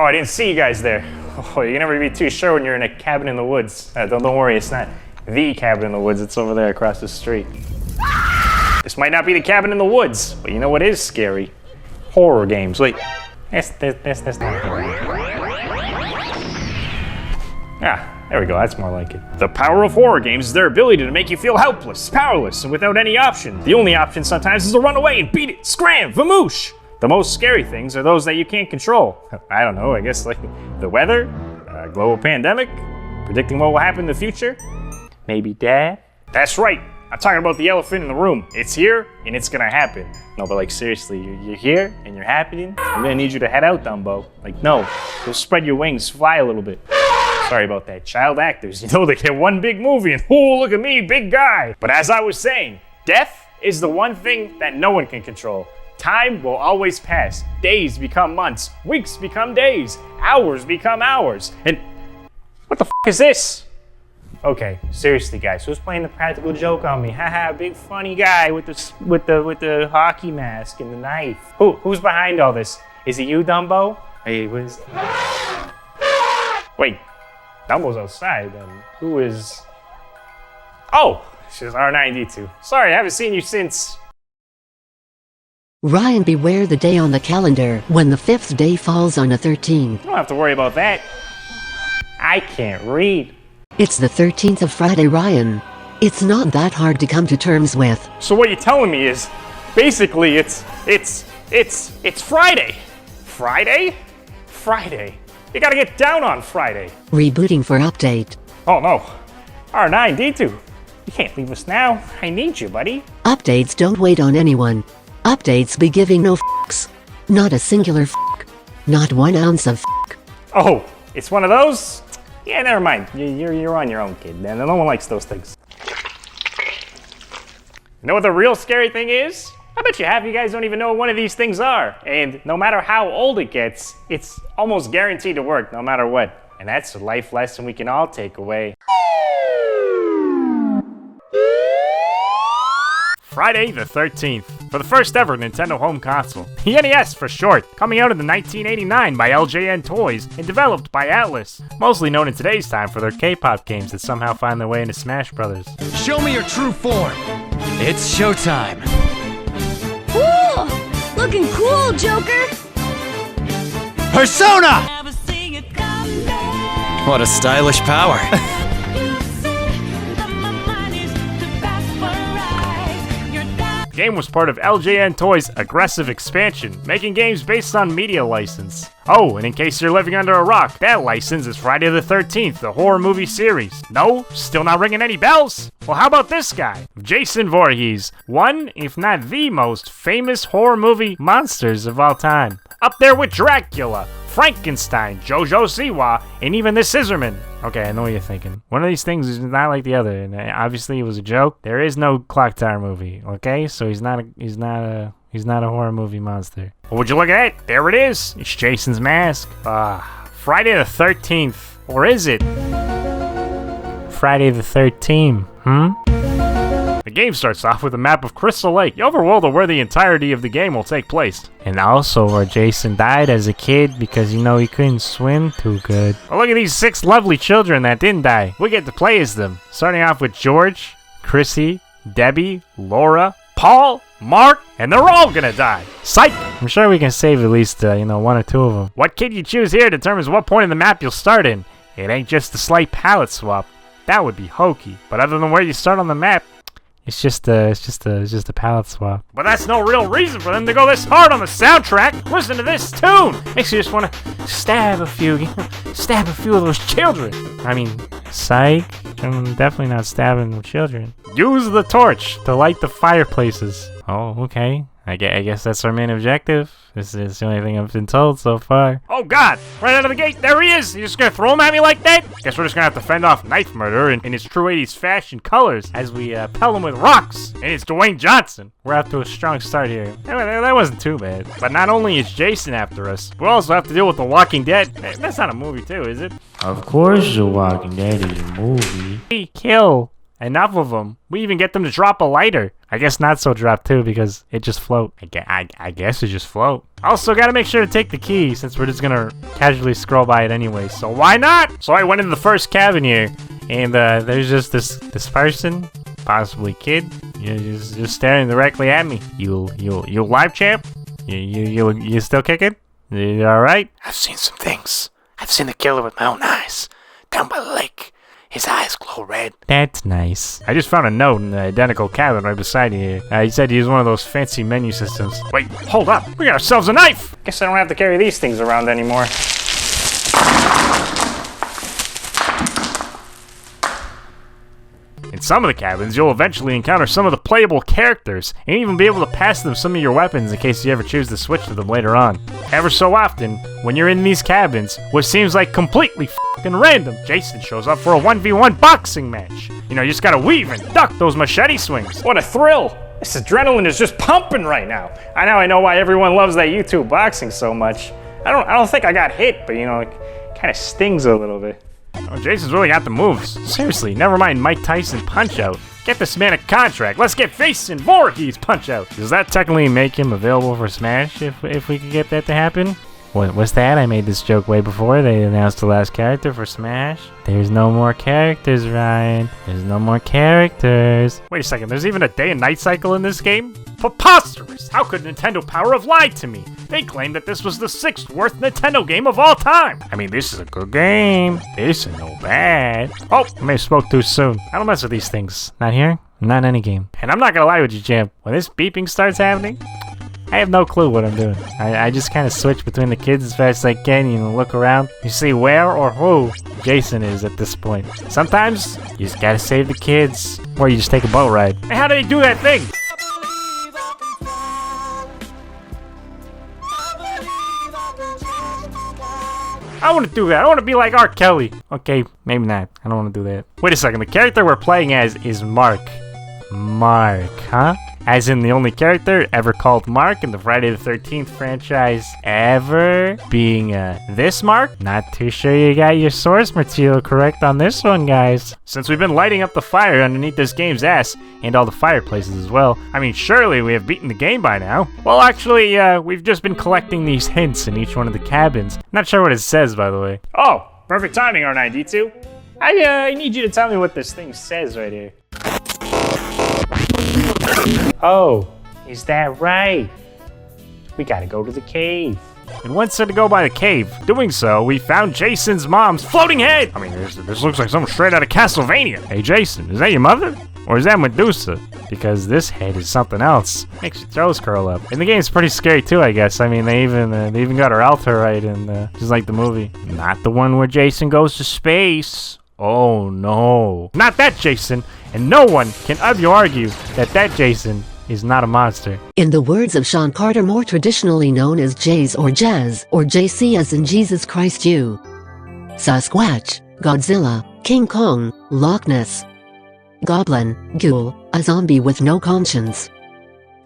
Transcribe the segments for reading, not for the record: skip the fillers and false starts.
Oh, I didn't see you guys there. Oh, you can never be too sure when you're in a cabin in the woods. Don't worry, it's not the cabin in the woods. It's over there across the street. This might not be the cabin in the woods, but you know what is scary? Horror games. Wait, that's not horror. Ah, there we go, that's more like it. The power of horror games is their ability to make you feel helpless, powerless, and without any option. The only option sometimes is to run away and beat it, scram, vamoosh! The most scary things are those that you can't control. I don't know, I guess like the weather, global pandemic, predicting what will happen in the future, maybe death. That's right, I'm talking about the elephant in the room. It's here, and it's gonna happen. No, but like seriously, you're here, and you're happening. I'm gonna need you to head out, Dumbo. Like no, go spread your wings, fly a little bit. Sorry about that, child actors, you know they get one big movie and oh, look at me, big guy. But as I was saying, death is the one thing that no one can control. Time will always pass. Days become months, weeks become days, hours become hours. And what the f is this? Okay, seriously guys, who's playing the practical joke on me? Haha, big funny guy with the hockey mask and the knife. Who's behind all this? Is it you, Dumbo? Hey, wait, Dumbo's outside then. Who is? Oh, she's R9D2. Sorry, I haven't seen you since. Ryan, beware the day on the calendar when the 5th day falls on a 13th. You don't have to worry about that. I can't read. It's the 13th of Friday, Ryan. It's not that hard to come to terms with. So what you're telling me is, basically, it's Friday. Friday? Friday. You gotta get down on Friday. Rebooting for update. Oh no. R9D2. You can't leave us now. I need you, buddy. Updates don't wait on anyone. Updates be giving no f***s. Not a singular f***. Not 1 ounce of f***. Oh, it's one of those? Yeah, never mind. You're on your own, kid. Man, no one likes those things. You know what the real scary thing is? I bet you half of you guys don't even know what one of these things are. And no matter how old it gets, it's almost guaranteed to work no matter what. And that's a life lesson we can all take away. Friday the 13th, for the first ever Nintendo home console. The NES for short, coming out in 1989 by LJN Toys and developed by Atlas. Mostly known in today's time for their K-pop games that somehow find their way into Smash Brothers. Show me your true form. It's showtime. Cool! Looking cool, Joker! Persona! What a stylish power. The game was part of LJN Toys' aggressive expansion, making games based on media license. Oh, and in case you're living under a rock, that license is Friday the 13th, the horror movie series. No? Still not ringing any bells? Well, how about this guy? Jason Voorhees, one, if not the most famous horror movie monsters of all time. Up there with Dracula, Frankenstein, Jojo Siwa, and even the Scissorman. Okay, I know what you're thinking. One of these things is not like the other, and obviously it was a joke. There is no Clock Tower movie, okay? So he's not a horror movie monster. Well, would you look at it? There it is. It's Jason's mask. Friday the 13th, or is it Friday the 13th? The game starts off with a map of Crystal Lake, the overworld of where the entirety of the game will take place. And also where Jason died as a kid because, you know, he couldn't swim too good. Well, look at these 6 lovely children that didn't die. We get to play as them. Starting off with George, Chrissy, Debbie, Laura, Paul, Mark, and they're all gonna die. Psych! I'm sure we can save at least, 1 or 2 of them. What kid you choose here determines what point in the map you'll start in. It ain't just a slight palette swap. That would be hokey. But other than where you start on the map, it's just a palette swap. But that's no real reason for them to go this hard on the soundtrack. Listen to this tune. Makes you just want to stab a few of those children. I mean, psych. I'm definitely not stabbing children. Use the torch to light the fireplaces. Oh, okay. I guess that's our main objective. This is the only thing I've been told so far. Oh God! Right out of the gate, there he is! You're just gonna throw him at me like that? Guess we're just gonna have to fend off knife murder in his true 80s fashion colors as we pelt him with rocks. And it's Dwayne Johnson. We're out to a strong start here. That wasn't too bad. But not only is Jason after us, we also have to deal with The Walking Dead. That's not a movie too, is it? Of course The Walking Dead is a movie. Kill Enough of them. We even get them to drop a lighter. I guess not so drop too because it just float. I guess it just float. Also gotta make sure to take the key since we're just gonna casually scroll by it anyway. So why not? So I went into the first cabin here and there's just this person, possibly kid, just staring directly at me. You live, champ? You still kicking? You all right? I've seen some things. I've seen the killer with my own eyes. Down by the lake. His eyes glow red. That's nice. I just found a note in the identical cabin right beside you here. He said he used one of those fancy menu systems. Wait, hold up. We got ourselves a knife! Guess I don't have to carry these things around anymore. In some of the cabins, you'll eventually encounter some of the playable characters, and even be able to pass them some of your weapons in case you ever choose to switch to them later on. Ever so often, when you're in these cabins, what seems like completely f***ing random, Jason shows up for a 1v1 boxing match. You know, you just gotta weave and duck those machete swings. What a thrill! This adrenaline is just pumping right now. I know why everyone loves that YouTube boxing so much. I don't think I got hit, but you know, it kind of stings a little bit. Oh, Jason's really got the moves. Seriously, never mind Mike Tyson Punch-Out. Get this man a contract. Let's get Jason Voorhees Punch-Out. Does that technically make him available for Smash if we could get that to happen? What's that? I made this joke way before they announced the last character for Smash. There's no more characters, Ryan. There's no more characters. Wait a second, there's even a day and night cycle in this game? Preposterous! How could Nintendo Power have lied to me? They claimed that this was the 6th worst Nintendo game of all time. I mean, this is a good game. This is no bad. Oh, I may have spoke too soon. I don't mess with these things. Not here, not in any game. And I'm not gonna lie with you, champ. When this beeping starts happening, I have no clue what I'm doing. I just kind of switch between the kids as fast as I can, you know, look around. You see where or who Jason is at this point. Sometimes, you just gotta save the kids. Or you just take a boat ride. And how do they do that thing? I want to do that. I want to be like R. Kelly. Okay, maybe not. I don't want to do that. Wait a second. The character we're playing as is Mark. Mark, huh? As in the only character ever called Mark in the Friday the 13th franchise ever being this Mark? Not too sure you got your source material correct on this one, guys. Since we've been lighting up the fire underneath this game's ass, and all the fireplaces as well, I mean, surely we have beaten the game by now. Well, actually, we've just been collecting these hints in each one of the cabins. Not sure what it says, by the way. Oh, perfect timing, R9D2. I need you to tell me what this thing says right here. Oh, is that right? We gotta go to the cave. And once said to go by the cave. Doing so, we found Jason's mom's floating head! I mean, this looks like something straight out of Castlevania. Hey Jason, is that your mother? Or is that Medusa? Because this head is something else. Makes your toes curl up. And the game's pretty scary too, I guess. I mean, they even got her altar right in, just like the movie. Not the one where Jason goes to space. Oh no. Not that Jason! And no one can argue that Jason is not a monster. In the words of Sean Carter, more traditionally known as Jays or Jazz, or JC as in Jesus Christ U. Sasquatch, Godzilla, King Kong, Loch Ness, Goblin, Ghoul, a zombie with no conscience.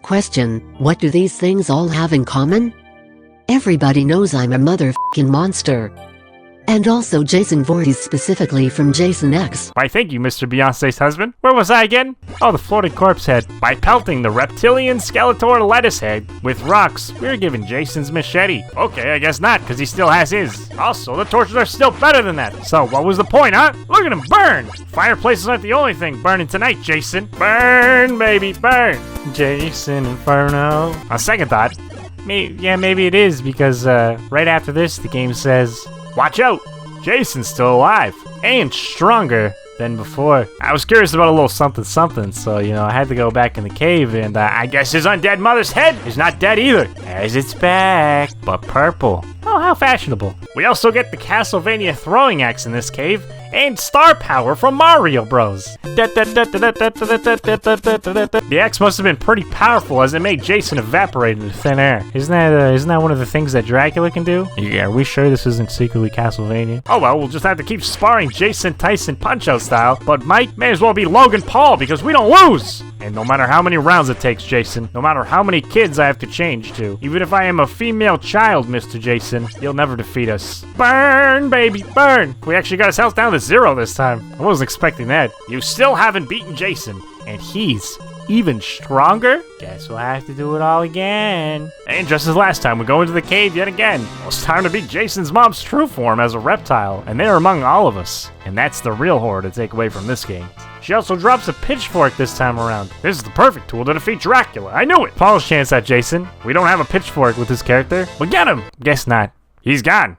Question, what do these things all have in common? Everybody knows I'm a motherfucking monster. And also Jason Voorhees, specifically from Jason X. Why, thank you, Mr. Beyonce's husband. Where was I again? Oh, the floating corpse head. By pelting the reptilian Skeletor lettuce head with rocks, we're giving Jason's machete. Okay, I guess not, because he still has his. Also, the torches are still better than that. So, what was the point, huh? Look at him burn! Fireplaces aren't the only thing burning tonight, Jason. Burn, baby, burn! Jason Inferno. On second thought, maybe it is, because right after this, the game says, watch out! Jason's still alive and stronger than before. I was curious about a little something, so, you know, I had to go back in the cave, and I guess his undead mother's head is not dead either, as it's back, but purple. Oh, how fashionable. We also get the Castlevania throwing axe in this cave, and star power from Mario Bros. The axe must have been pretty powerful as it made Jason evaporate into thin air. Isn't that one of the things that Dracula can do? Yeah, are we sure this isn't secretly Castlevania? Oh well, we'll just have to keep sparring Jason Tyson Punch-Out style, but Mike may as well be Logan Paul because we don't lose! And no matter how many rounds it takes, Jason, no matter how many kids I have to change to, even if I am a female child, Mr. Jason, you'll never defeat us. Burn, baby, burn! We actually got his health down to 0 this time. I wasn't expecting that. You still haven't beaten Jason, and he's even stronger? Guess we'll have to do it all again. And just as last time, we go into the cave yet again. Well, it's time to beat Jason's mom's true form as a reptile, and they're among all of us. And that's the real horror to take away from this game. She also drops a pitchfork this time around. This is the perfect tool to defeat Dracula. I knew it! Paul's chance at Jason. We don't have a pitchfork with this character. But get him! Guess not. He's gone.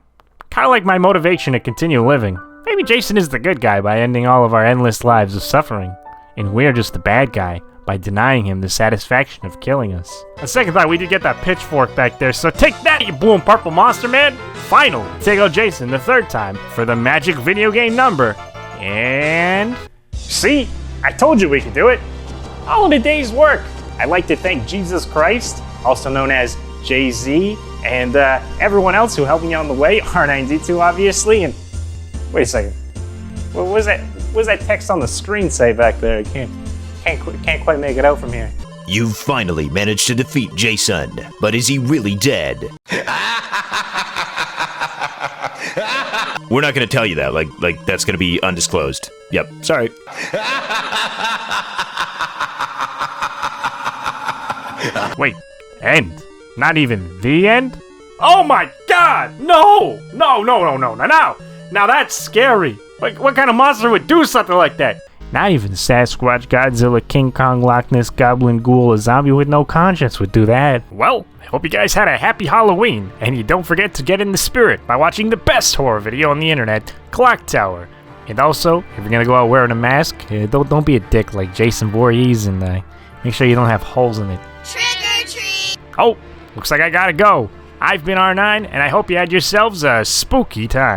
Kinda like my motivation to continue living. Maybe Jason is the good guy by ending all of our endless lives of suffering. And we're just the bad guy by denying him the satisfaction of killing us. On second thought, we did get that pitchfork back there, so take that, you blue and purple monster man! Finally, take out Jason the 3rd time for the magic video game number. And... see? I told you we could do it! All of the day's work! I'd like to thank Jesus Christ, also known as Jay-Z, and everyone else who helped me on the way, R9D2 obviously, and... wait a second. What was that text on the screen say back there? I can't quite make it out from here. You've finally managed to defeat Jason, but is he really dead? We're not gonna tell you that, like that's gonna be undisclosed. Yep, sorry. Wait, end? Not even the end? Oh my god! No! No! Now that's scary! Like, what kind of monster would do something like that? Not even Sasquatch, Godzilla, King Kong, Loch Ness, Goblin, Ghoul, a zombie with no conscience would do that. Well, I hope you guys had a happy Halloween, and you don't forget to get in the spirit by watching the best horror video on the internet, Clock Tower. And also, if you're gonna go out wearing a mask, don't be a dick like Jason Voorhees, and make sure you don't have holes in it. Trick or treat! Oh, looks like I gotta go. I've been R9, and I hope you had yourselves a spooky time.